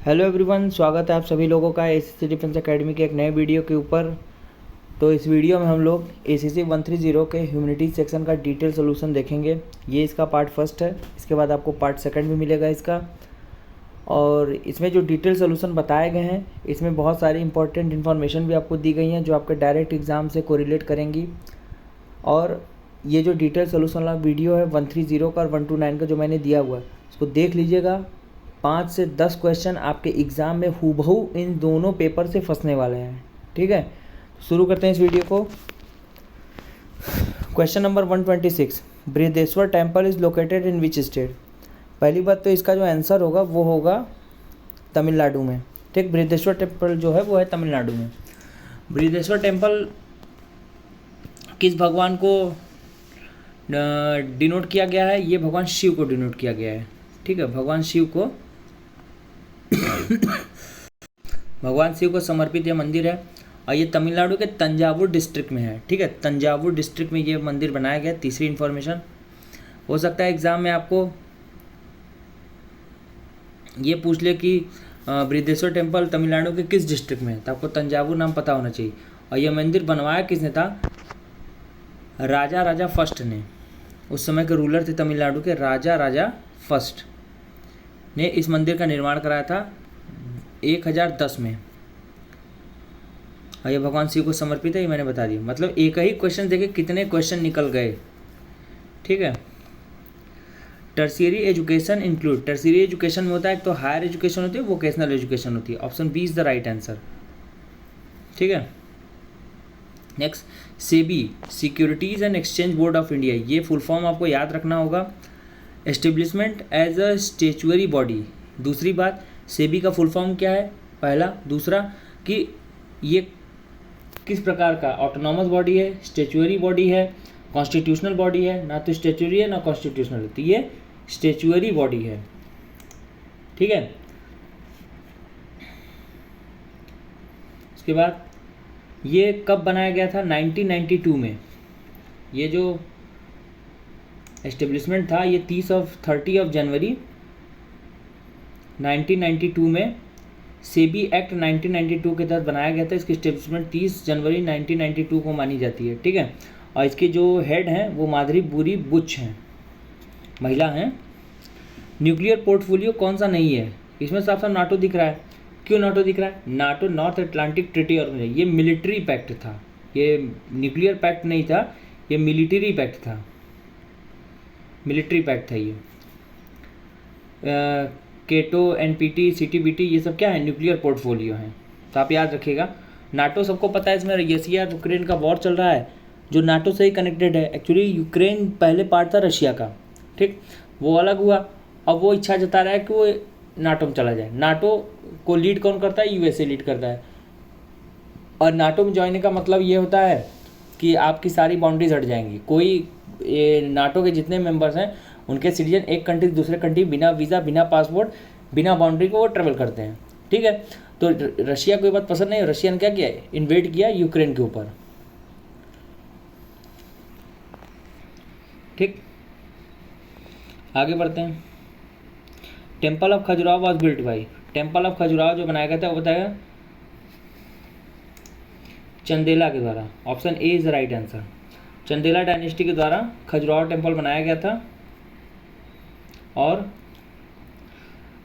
Hello everyone, स्वागत है आप सभी लोगों का एसीसी डिफेंस एकेडमी के एक नए वीडियो के ऊपर। तो इस वीडियो में हम लोग एसीसी 130 के ह्यूमैनिटीज सेक्शन का डिटेल सोल्यूशन देखेंगे। ये इसका पार्ट फर्स्ट है। इसके बाद आपको पार्ट सेकंड भी मिलेगा इसका। और इसमें जो डिटेल सोल्यूशन बताए गए हैं, इसमें बहुत सारी इंपॉर्टेंट इन्फॉर्मेशन भी आपको दी गई हैं जो आपके डायरेक्ट एग्ज़ाम से कोरिलेट करेंगी। और ये जो डिटेल सोल्यूशन वाला वीडियो है 130 का और 129 का जो मैंने दिया हुआ है, उसको देख लीजिएगा। 5 से 10 क्वेश्चन आपके एग्ज़ाम में हूबहू इन दोनों पेपर से फंसने वाले हैं। ठीक है, तो शुरू करते हैं इस वीडियो को। Question number 126, Brihadeeswara temple is located in which state. पहली बात तो इसका जो आंसर होगा वो होगा तमिलनाडु में। ठीक, बृहदेश्वर टेम्पल जो है वो है तमिलनाडु में। बृहदेश्वर टेम्पल किस भगवान को डिनोट किया गया है? ये भगवान शिव को डिनोट किया गया है। ठीक है, भगवान शिव को समर्पित ये मंदिर है और ये तमिलनाडु के तंजावुर डिस्ट्रिक्ट में है। ठीक है, तंजावुर डिस्ट्रिक्ट में ये मंदिर बनाया गया। तीसरी इन्फॉर्मेशन हो सकता है एग्जाम में आपको ये पूछ ले कि बृहदेश्वर टेम्पल तमिलनाडु के किस डिस्ट्रिक्ट में है, तो आपको तंजावुर नाम पता होना चाहिए। और ये मंदिर बनवाया किसने था? राजा फर्स्ट ने। उस समय के रूलर थे तमिलनाडु के राजा फर्स्ट ने इस मंदिर का निर्माण कराया था 1010 में। और ये भगवान शिव को समर्पित है, ये मैंने बता दिया। मतलब एक ही क्वेश्चन देखे कितने क्वेश्चन निकल गए। ठीक है, tertiary education include, tertiary education में होता है तो हायर एजुकेशन होती है, वोकेशनल एजुकेशन होती है। Option B is the right answer. ठीक है, next, SEBI securities and exchange board of India, ये फुल फॉर्म आपको याद रखना होगा। Establishment as a statutory body. दूसरी बात, सेबी का फुल फॉर्म क्या है? पहला। दूसरा कि ये किस प्रकार का ऑटोनॉमस बॉडी है, स्टेचुअरी बॉडी है, कॉन्स्टिट्यूशनल बॉडी है? ना तो स्टेचुअरी है ना कॉन्स्टिट्यूशनल, तो ये स्टेचुअरी बॉडी है। ठीक है, उसके बाद ये कब बनाया गया था? 1992 में। ये जो एस्टेब्लिशमेंट था ये 30 जनवरी 1992 में सेबी एक्ट 1992 के तहत बनाया गया था। इसकी एस्टेब्लिशमेंट 30 जनवरी 1992 को मानी जाती है। ठीक है, और इसके जो हेड हैं वो माधुरी बुरी बुच हैं, महिला हैं। न्यूक्लियर पोर्टफोलियो कौन सा नहीं है? इसमें साफ साफ नाटो दिख रहा है। क्यों नाटो दिख रहा है? NATO north atlantic treaty organisation, ये मिलिट्री पैक्ट था, ये न्यूक्लियर पैक्ट नहीं था, ये मिलिट्री पैक्ट था। मिलिट्री पैक्ट था ये। केटो, एनपीटी, सीटीबीटी, ये सब क्या है? न्यूक्लियर पोर्टफोलियो हैं। तो आप याद रखिएगा। नाटो सबको पता है, इसमें रशिया यूक्रेन का वॉर चल रहा है जो नाटो से ही कनेक्टेड है। एक्चुअली यूक्रेन पहले पार्ट था रशिया का। ठीक, वो अलग हुआ। अब वो इच्छा जता रहा है कि वो नाटो में चला जाए। नाटो को लीड कौन करता है? यूएसए लीड करता है। और नाटो में ज्वाइन का मतलब ये होता है कि आपकी सारी बाउंड्रीज हट जाएंगी। कोई नाटो के जितने मेंबर्स हैं उनके सिटीजन एक कंट्री से दूसरे कंट्री बिना वीज़ा, बिना पासपोर्ट, बिना बाउंड्री को वो ट्रेवल करते हैं। ठीक है, तो रशिया को ये बात पसंद नहीं। रशिया ने क्या किया? इन्वेड किया यूक्रेन के ऊपर। ठीक, आगे बढ़ते हैं। Temple of Khajuraho was built by, temple of Khajuraho जो बनाया गया था वो बताया चंदेला के द्वारा। Option A is the right answer. Chandela dynasty के द्वारा खजुराहो टेम्पल बनाया गया था। और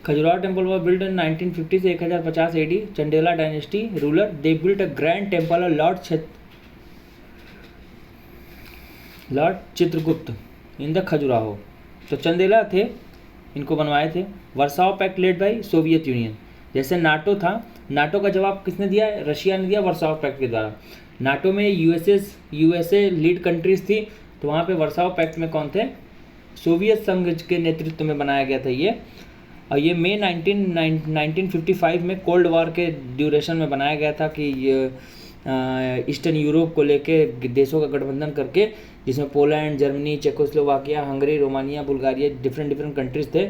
Khajuraho temple was build in 1950 से 1050 AD। Chandela dynasty ruler they built a grand temple of Lord Chitragupta in the Khajuraho. तो चंदेला थे, इनको बनवाए थे। वर्साओ pact led by Soviet union. जैसे नाटो था, नाटो का जवाब किसने दिया? रशिया ने दिया वर्साओ पैक्ट के द्वारा। नाटो में यूएसए लीड कंट्रीज थी, तो वहाँ पे वर्साओ पैक्ट में कौन थे? सोवियत संघ के नेतृत्व में बनाया गया था ये। और ये मई 1955 में कोल्ड वॉर के ड्यूरेशन में बनाया गया था कि ईस्टर्न यूरोप को लेके देशों का गठबंधन करके, जिसमें Poland, Germany, Czechoslovakia, Hungary, Romania, Bulgaria, different countries थे,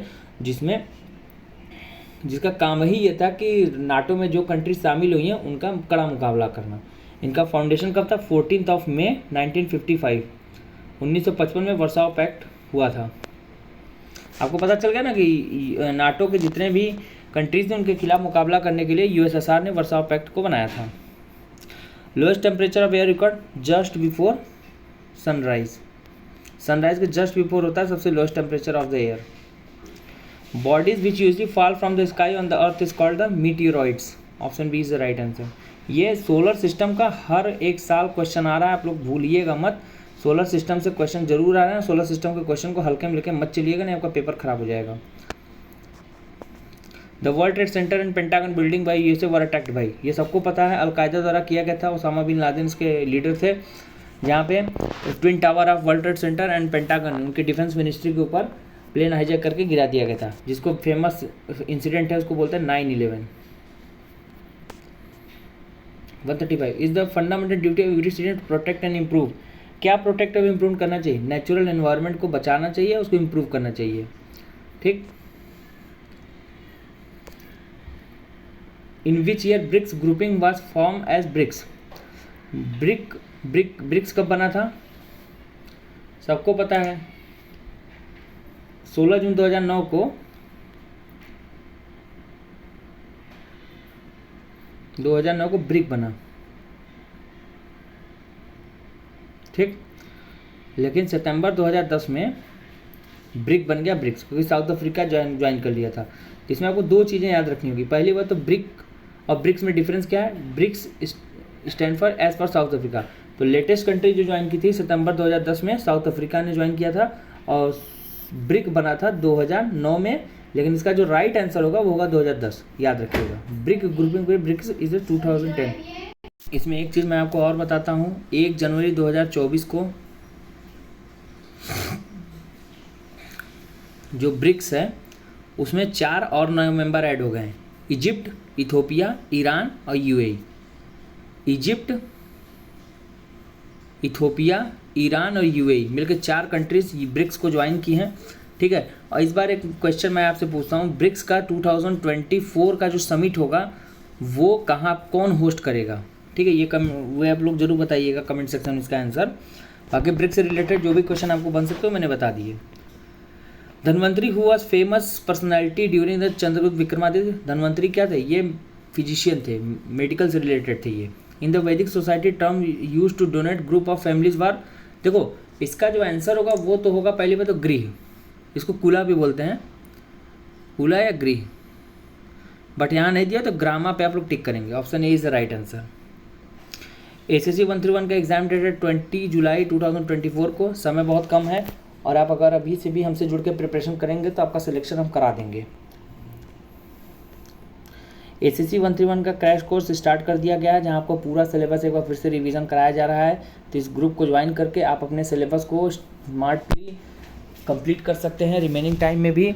जिसका काम ही ये था कि नाटो में जो कंट्रीज शामिल हुई हैं उनका कड़ा मुकाबला करना। इनका फाउंडेशन कब था? 14 मई 1955। 1955 में वर्साओ पैक्ट हुआ था। आपको पता चल गया ना कि नाटो के जितने भी कंट्रीज ने उनके खिलाफ मुकाबला करने के लिए यूएसएसआर ने वर्साव पैक्ट को बनाया था। Lowest temperature of air record just before sunrise, sunrise के जस्ट बिफोर होता है सबसे lowest temperature of the air. Bodies which usually fall from the sky on the earth is called the meteoroids. Option B is the right answer. ये solar system का हर एक साल question आ रहा है, आप लोग भूलिएगा मत। सोलर सिस्टम से क्वेश्चन जरूर आ रहे हैं, सोलर सिस्टम के क्वेश्चन को हल्के में लेके मत चलिएगा, नहीं आपका पेपर खराब हो जाएगा। The world trade centre and pentagon building by USA were attacked by, ये सबको पता है, अलकायदा द्वारा किया गया था। ओसामा बिन लादेन इसके लीडर थे। जहाँ पे twin tower of world trade centre and pentagon उनके डिफेंस मिनिस्ट्री के ऊपर प्लेन हाईजैक करके गिरा दिया गया था, जिसको फेमस इंसिडेंट है उसको बोलते हैं 9/11। 135 is the fundamental duty of every citizen to protect and improve. क्या प्रोटेक्ट और इम्प्रूव करना चाहिए? नेचुरल एनवायरनमेंट को बचाना चाहिए, उसको इम्प्रूव करना चाहिए। ठीक। In which year BRICS grouping was form as BRICS. BRICS कब बना था? सबको पता है, 16 जून 2009 को 2009 को ब्रिक बना। ठीक। लेकिन सितंबर 2010 में ब्रिक बन गया ब्रिक्स, क्योंकि साउथ अफ्रीका ज्वाइन कर लिया था। इसमें आपको दो चीज़ें याद रखनी होगी। पहली बात तो ब्रिक और ब्रिक्स में डिफरेंस क्या है? BRICS stand for S for South Africa. तो लेटेस्ट कंट्री जो ज्वाइन की थी सितंबर 2010 में साउथ अफ्रीका ने ज्वाइन किया था, और ब्रिक बना था 2009 में। लेकिन इसका जो राइट आंसर होगा वो होगा 2010, याद रखिएगा। BRIC grouping BRICS is 2010। इसमें एक चीज़ मैं आपको और बताता हूँ, 1 जनवरी 2024 को जो ब्रिक्स है उसमें 4 और नए मेंबर ऐड हो गए हैं, इजिप्ट, इथोपिया, ईरान और यूएई। इजिप्ट, इथोपिया, ईरान और यूएई मिलकर 4 कंट्रीज ब्रिक्स को ज्वाइन की हैं। ठीक है। और इस बार एक क्वेश्चन मैं आपसे पूछता हूँ, ब्रिक्स का 2024 का जो समिट होगा वो कहाँ, कौन होस्ट करेगा? ठीक है, ये वो आप लोग जरूर बताइएगा कमेंट सेक्शन में इसका आंसर। बाकी ब्रिक्स से रिलेटेड जो भी क्वेश्चन आपको बन सकते हो मैंने बता दिए। Dhanvantari who was famous personality during the Chandragupta Vikramaditya. Dhanvantari क्या थे? ये फिजिशियन थे, मेडिकल से रिलेटेड थे ये। In the Vedic society term use to denote group of families war. देखो इसका जो आंसर होगा वो तो होगा पहली बात तो गृह, इसको कुला भी बोलते हैं, कुला या गृह, बट यहाँ नहीं दिया तो ग्रामा पे आप लोग टिक करेंगे। Option A is the right answer. SSC 131 का एग्जाम डेट है 20 जुलाई 2024 को। समय बहुत कम है, और आप अगर अभी से भी हमसे जुड़ के प्रिपरेशन करेंगे तो आपका सिलेक्शन हम करा देंगे। एसएससी 131 का क्रैश कोर्स स्टार्ट कर दिया गया है, जहां आपको पूरा सिलेबस एक बार फिर से रिवीजन कराया जा रहा है। तो इस ग्रुप को ज्वाइन करके आप अपने सिलेबस को स्मार्टली कंप्लीट कर सकते हैं रिमेनिंग टाइम में भी।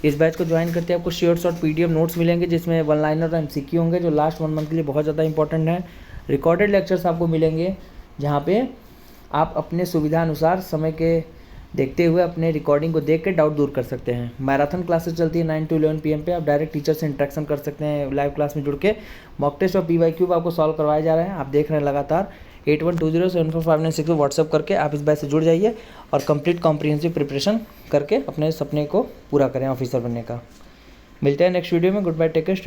इस बैच को ज्वाइन करते आपको शॉर्ट पीडीएफ नोट्स मिलेंगे, जिसमें 1 लाइनर और एमसीक्यू होंगे, जो लास्ट 1 मंथ के लिए बहुत ज़्यादा इंपॉर्टेंट है। रिकॉर्डेड लेक्चर्स आपको मिलेंगे, जहाँ पे आप अपने सुविधा अनुसार समय के देखते हुए अपने रिकॉर्डिंग को देख के डाउट दूर कर सकते हैं। मैराथन क्लासेस चलती है 9 to 11 PM पे। आप डायरेक्ट टीचर से इंटरेक्शन कर सकते हैं लाइव क्लास में जुड़ के। मॉक टेस्ट और PYQ आपको सॉल्व करवाए जा रहे हैं, आप देख रहे हैं लगातार। 8120745962 को व्हाट्सअप करके आप इस बैच से जुड़ जाइए और कंप्लीट कॉम्प्रिहेंसिव प्रिपरेशन करके अपने सपने को पूरा करें ऑफिसर बनने का। मिलते हैं नेक्स्ट वीडियो में। Good bye, take care.